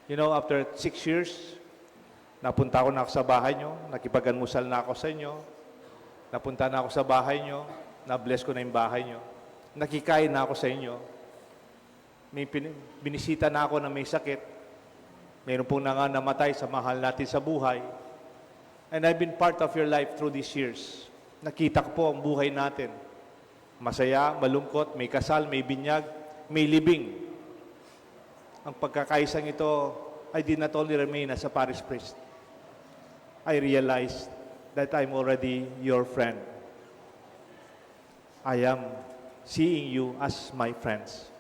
You know, after 6 years, napunta ako na ako sa bahay nyo, nakipag-almusal na ako sa inyo, napunta na ako sa bahay nyo, na-bless ko na yung bahay nyo, nakikain na ako sa inyo, may binisita na ako na may sakit, mayroon pong namatay sa mahal natin sa buhay, and I've been part of your life through these years. Nakita ko po ang buhay natin. Masaya, malungkot, may kasal, may binyag, may libing. Ang pagkakaisang ito, I did not only remain as a parish priest. I realized that I'm already your friend. I am seeing you as my friends.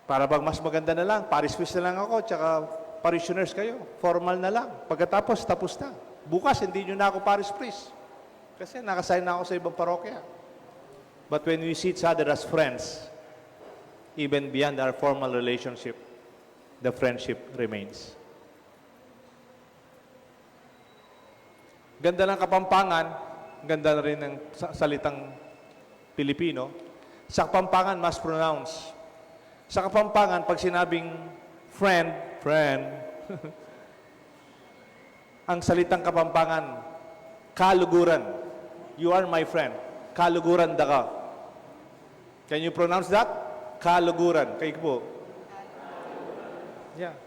Para bang mas maganda na lang, parish priest na lang ako, tsaka parishioners kayo. Formal na lang. Pagkatapos, tapos na. Bukas, hindi nyo na ako parish priest. Kasi nakasign na ako sa ibang parokya. But when we see each other as friends, even beyond our formal relationship, the friendship remains. Ganda ng Kapampangan, ganda na rin ng salitang Pilipino. Sa Kapampangan, mas pronounce. Sa Kapampangan, pag sinabing friend, Ang salitang Kapampangan, kaluguran. You are my friend. Kaluguran da ka. Can you pronounce that? Kaluguran. Kayo po. Yeah.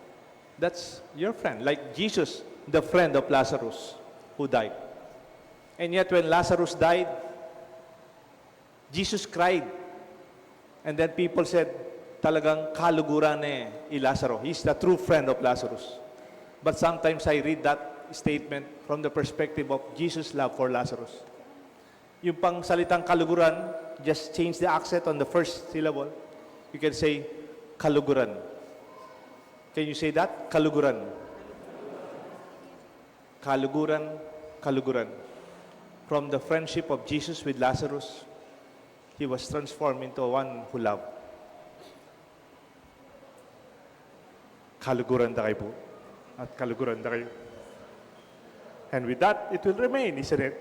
That's your friend. Like Jesus, the friend of Lazarus who died. And yet when Lazarus died, Jesus cried. And then people said, talagang kaluguran ni Lazaro. He's the true friend of Lazarus. But sometimes I read that statement from the perspective of Jesus' love for Lazarus. Yung pang salitang kaluguran, just change the accent on the first syllable. You can say, kaluguran. Can you say that? Kaluguran. Kaluguran, kaluguran. From the friendship of Jesus with Lazarus, he was transformed into one who loved. Kaluguran da kayo po. At kaluguran da kayo. And with that, it will remain, isn't it?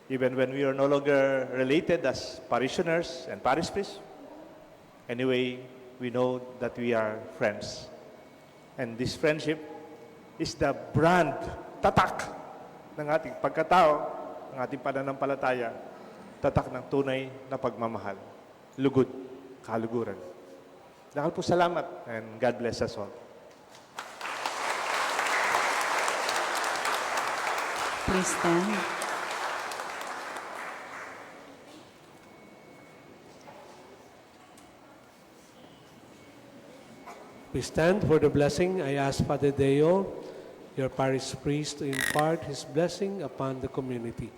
Even when we are no longer related as parishioners and parish priests. Anyway, we know that we are friends. And this friendship is the brand, tatak, ng ating pagkatao, ng ating pananampalataya, tatak ng tunay na pagmamahal. Lugod, kaluguran. Dahil po salamat, and God bless us all. Please stand. We stand for the blessing. I ask Father Deo, your parish priest, to impart his blessing upon the community.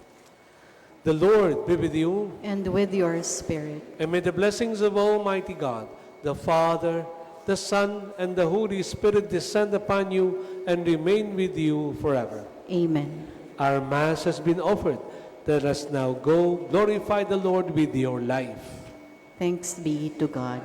The Lord be with you, And with your spirit. and may the blessings of Almighty God, the Father, the Son, and the Holy Spirit descend upon you and remain with you forever. Amen. Our Mass has been offered. Let us now go glorify the Lord with your life. Thanks be to God.